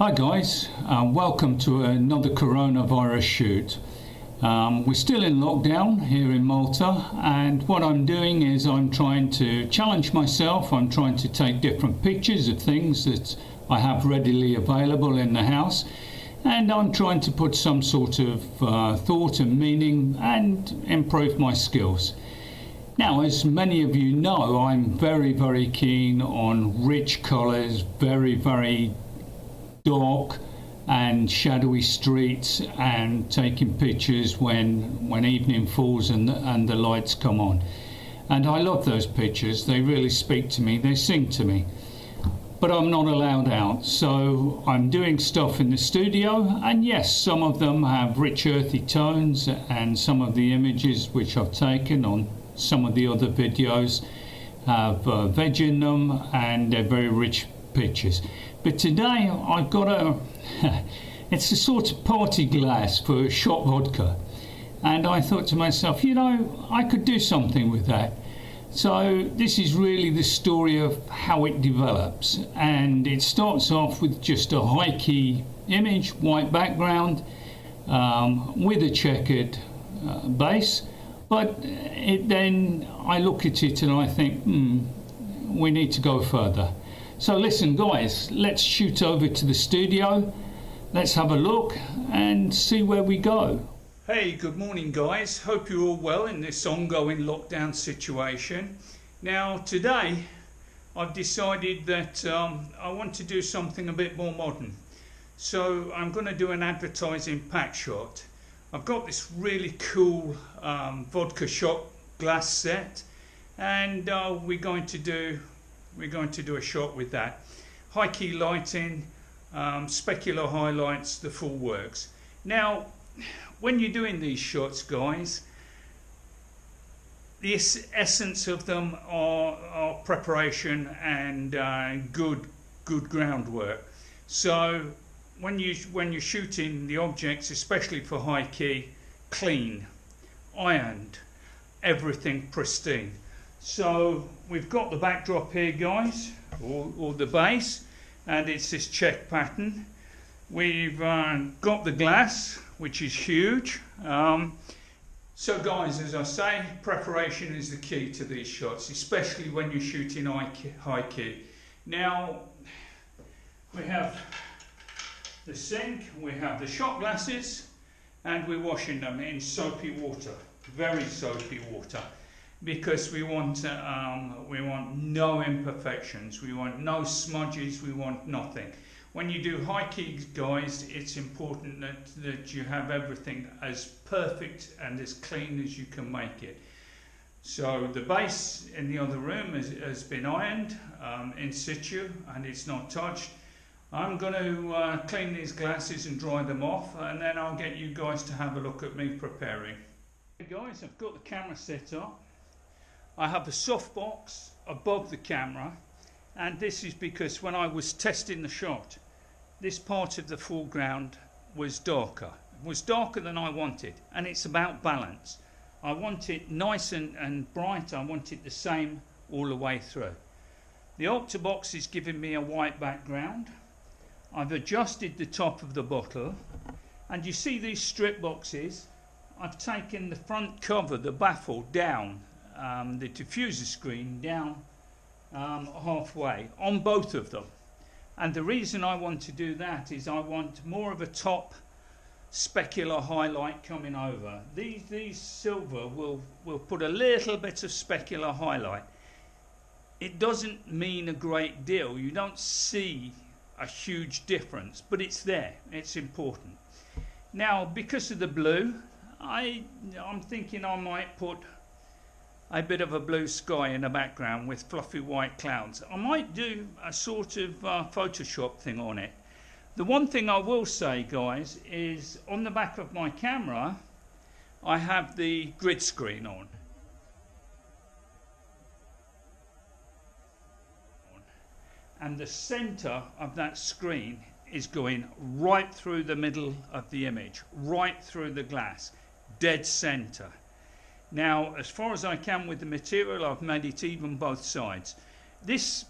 Hi guys, welcome to another coronavirus shoot. We're still in lockdown here in Malta, and what I'm doing is I'm trying to challenge myself. I'm trying to take different pictures of things that I have readily available in the house, and I'm trying to put some sort of thought and meaning and improve my skills. Now, as many of you know, I'm very keen on rich colours, very dark and shadowy streets, and taking pictures when evening falls and the lights come on. And I love those pictures. They really speak to me, they sing to me. But I'm not allowed out, so I'm doing stuff in the studio, and yes, some of them have rich earthy tones, and some of the images which I've taken on some of the other videos have veg in them, and they're very rich pictures. But today I've got it's a sort of party glass for shot vodka, and I thought to myself, you know, I could do something with that. So this is really the story of how it develops, and it starts off with just a high key image, white background, with a checkered base, but then I look at it and I think, we need to go further. So listen guys, let's shoot over to the studio, let's have a look and see where we go. Hey, good morning guys, hope you're all well in this ongoing lockdown situation. Now today I've decided that I want to do something a bit more modern. So I'm going to do an advertising pack shot. I've got this really cool vodka shot glass set, and we're going to do a shot with that. High key lighting, specular highlights, the full works. Now when you're doing these shots guys, the essence of them are preparation and good groundwork. So when you're shooting the objects, especially for high key, clean, ironed, everything pristine. So we've got the backdrop here guys, or the base, and it's this check pattern. We've got the glass, which is huge. So guys, as I say, preparation is the key to these shots, especially when you're shooting high key. Now we have the sink, we have the shot glasses, and we're washing them in soapy water, very soapy water, because we want no imperfections, we want no smudges, we want nothing. When you do high key guys, it's important that you have everything as perfect and as clean as you can make it. So the base in the other room has been ironed in situ, and it's not touched. I'm going to clean these glasses and dry them off, and then I'll get you guys to have a look at me preparing. Hey guys, I've got the camera set up. I have a softbox above the camera, and this is because when I was testing the shot, this part of the foreground was darker. It was darker than I wanted, and it's about balance. I want it nice and bright, I want it the same all the way through. The octabox is giving me a white background. I've adjusted the top of the bottle, and you see these strip boxes. I've taken the front cover, the baffle, down, the diffuser screen down halfway on both of them. And the reason I want to do that is I want more of a top specular highlight coming over. These silver will put a little bit of specular highlight. It doesn't mean a great deal, you don't see a huge difference, but it's there, it's important. Now because of the blue, I'm thinking I might put a bit of a blue sky in the background with fluffy white clouds. I might do a sort of Photoshop thing on it. The one thing I will say guys is on the back of my camera I have the grid screen on. And the center of that screen is going right through the middle of the image, right through the glass, dead center. Now, as far as I can with the material, I've made it even both sides. This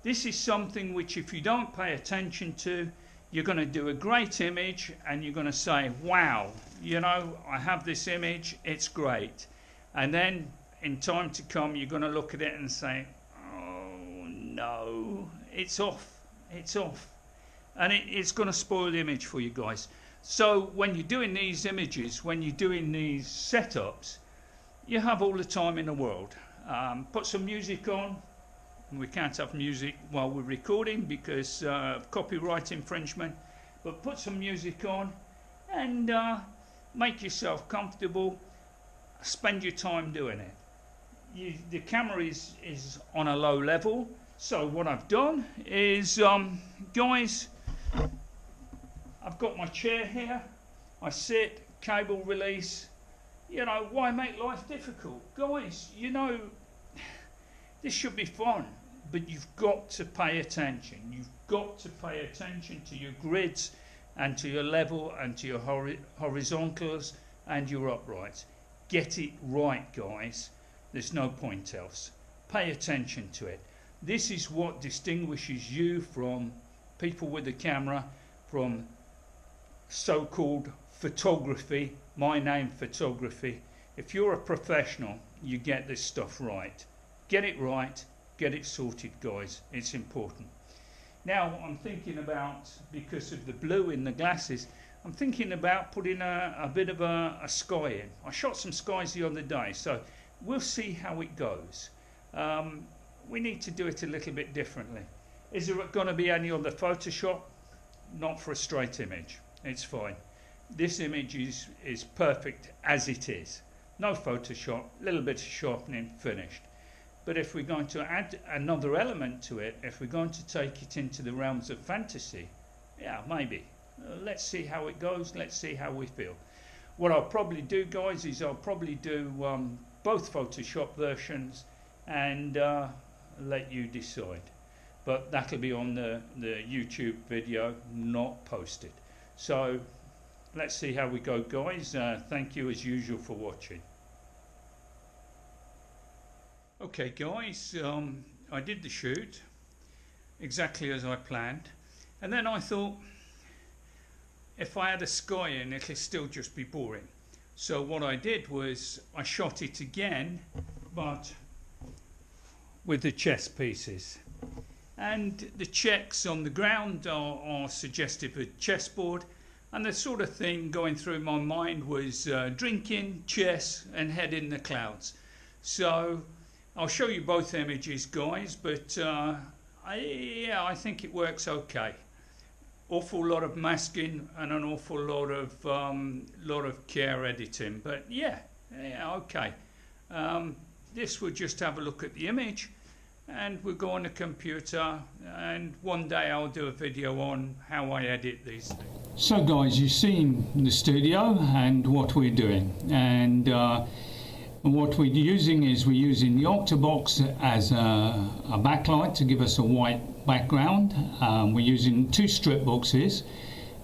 This is something which, if you don't pay attention to, you're going to do a great image and you're going to say, wow, you know, I have this image, it's great. And then in time to come, you're going to look at it and say, oh no, it's off, it's off. And it's going to spoil the image for you guys. So when you're doing these images, when you're doing these setups, you have all the time in the world. Put some music on. We can't have music while we're recording because of copyright infringement, but put some music on and make yourself comfortable. Spend your time doing it. The camera is on a low level, so what I've done is, guys, I've got my chair here, I sit, cable release. You know, why make life difficult? Guys, you know, this should be fun, but you've got to pay attention. You've got to pay attention to your grids and to your level and to your horizontals and your uprights. Get it right, guys. There's no point else. Pay attention to it. This is what distinguishes you from people with a camera, from so-called photography, my name photography. If you're a professional, you get this stuff right. Get it right, get it sorted, guys. It's important. Now I'm thinking about, because of the blue in the glasses, I'm thinking about putting a bit of a sky in. I shot some skies the other day, so we'll see how it goes. We need to do it a little bit differently. Is there going to be any other Photoshop? Not for a straight image. It's fine. This image is perfect as it is. No Photoshop, little bit of sharpening, finished. But if we're going to add another element to it, if we're going to take it into the realms of fantasy, yeah, maybe. Let's see how it goes. Let's see how we feel. What I'll probably do, guys, is I'll probably do both Photoshop versions and let you decide. But that'll be on the YouTube video, not posted. So let's see how we go, guys. Thank you as usual for watching. Okay, guys, I did the shoot exactly as I planned, and then I thought if I had a sky in, it'll still just be boring. So what I did was I shot it again, but with the chess pieces. And the checks on the ground are suggestive of chessboard, and the sort of thing going through my mind was drinking, chess and head in the clouds. So I'll show you both images, guys, but I think it works okay. Awful lot of masking and an awful lot of care editing, but yeah, okay. This will just have a look at the image, and we'll go on the computer, and one day I'll do a video on how I edit these things. So guys, you've seen the studio and what we're doing, and what we're using is we're using the Octabox as a backlight to give us a white background. We're using 2 strip boxes,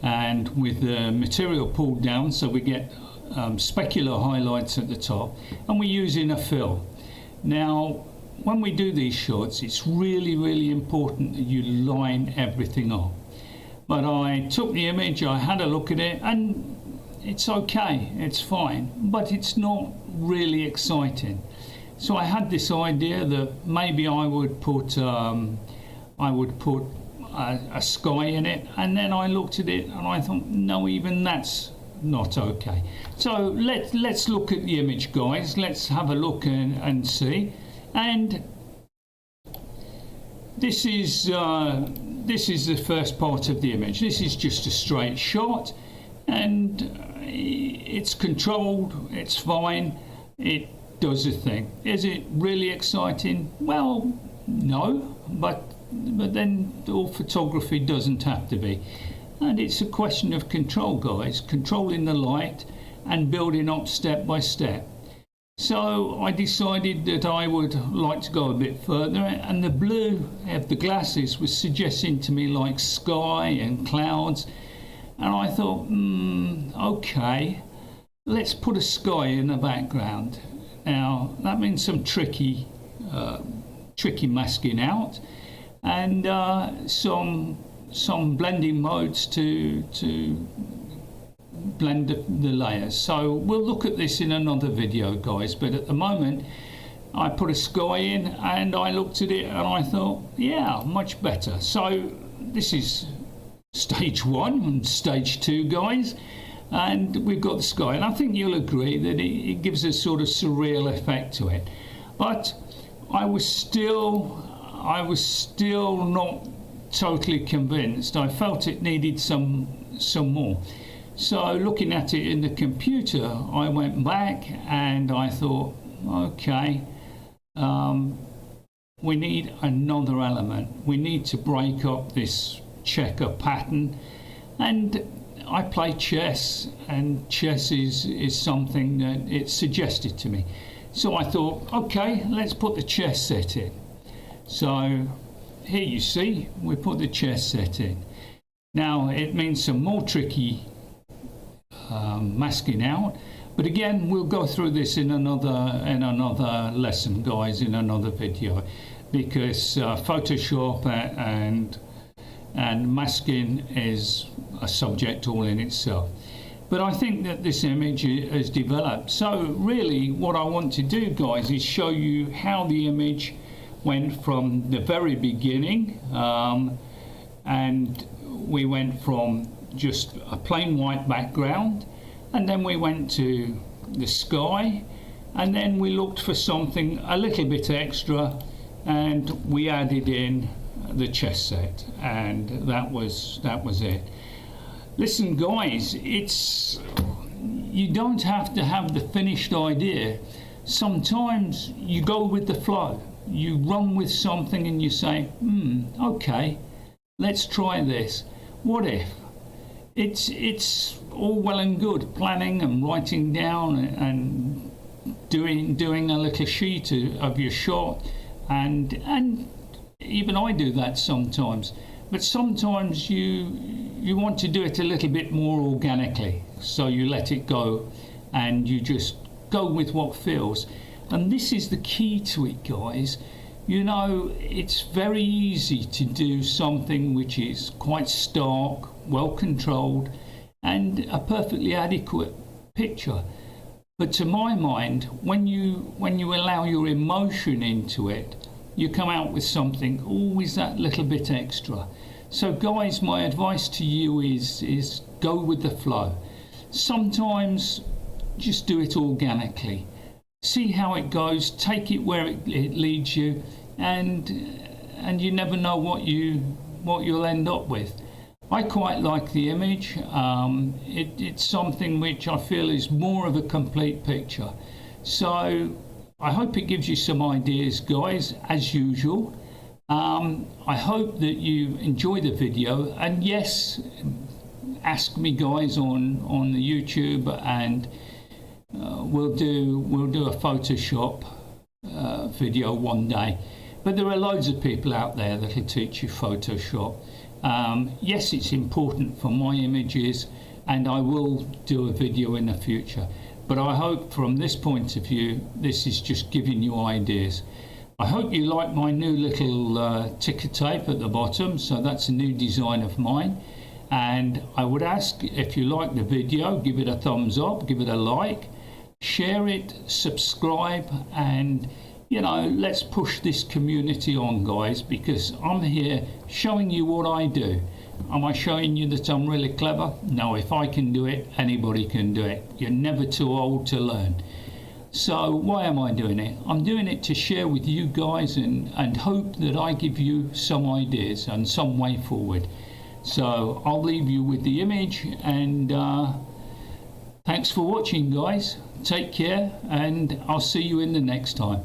and with the material pulled down so we get specular highlights at the top, and we're using a fill. Now when we do these shots, it's really important that you line everything up. But I took the image, I had a look at it, and it's okay, it's fine, but it's not really exciting. So I had this idea that maybe I would put a sky in it, and then I looked at it and I thought, no, even that's not okay. So let's look at the image, guys. Let's have a look and see. And this is the first part of the image. This is just a straight shot, and it's controlled, it's fine, it does a thing. Is it really exciting? Well, no, but then all photography doesn't have to be. And it's a question of control, guys, controlling the light and building up step by step. So I decided that I would like to go a bit further, and the blue of the glasses was suggesting to me like sky and clouds, and I thought, okay, let's put a sky in the background. Now that means some tricky masking out, and some blending modes to blend the layers. So we'll look at this in another video, guys, but at the moment I put a sky in and I looked at it and I thought, yeah, much better. So this is stage 1 and stage 2, guys, and we've got the sky, and I think you'll agree that it gives a sort of surreal effect to it. But I was still not totally convinced. I felt it needed some more. So looking at it in the computer, I went back and I thought, okay, we need another element. We need to break up this checker pattern. And I play chess, and chess is something that it suggested to me. So I thought, okay, let's put the chess set in. So here you see, we put the chess set in. Now it means some more tricky masking out, but again we'll go through this in another lesson, guys, in another video, because Photoshop and masking is a subject all in itself. But I think that this image has developed. So really what I want to do, guys, is show you how the image went from the very beginning, and we went from just a plain white background, and then we went to the sky, and then we looked for something a little bit extra, and we added in the chess set, and that was it. Listen, guys, you don't have to have the finished idea. Sometimes you go with the flow. You run with something and you say, okay, let's try this. What if? It's all well and good planning and writing down and doing a little sheet of your shot, and even I do that sometimes. But sometimes you want to do it a little bit more organically, so you let it go and you just go with what feels. And this is the key to it, guys. You know, it's very easy to do something which is quite stark, well controlled, and a perfectly adequate picture. But to my mind, when you allow your emotion into it, you come out with something always that little bit extra. So guys, my advice to you is go with the flow. Sometimes just do it organically. See how it goes, take it where it leads you, and you never know what you'll end up with. I quite like the image. It's something which I feel is more of a complete picture. So I hope it gives you some ideas, guys, as usual. I hope that you enjoy the video, and yes, ask me, guys, on the YouTube, and we'll do a Photoshop video one day. But there are loads of people out there that'll teach you Photoshop. Yes, it's important for my images, and I will do a video in the future. But I hope from this point of view, this is just giving you ideas. I hope you like my new little ticker tape at the bottom. So that's a new design of mine. And I would ask, if you like the video, give it a thumbs up, give it a like, share it, subscribe, and you know, let's push this community on, guys, because I'm here showing you what I do. Am I showing you that I'm really clever? No, if I can do it, anybody can do it. You're never too old to learn. So why am I doing it? I'm doing it to share with you guys and hope that I give you some ideas and some way forward. So I'll leave you with the image, and thanks for watching, guys. Take care, and I'll see you in the next time.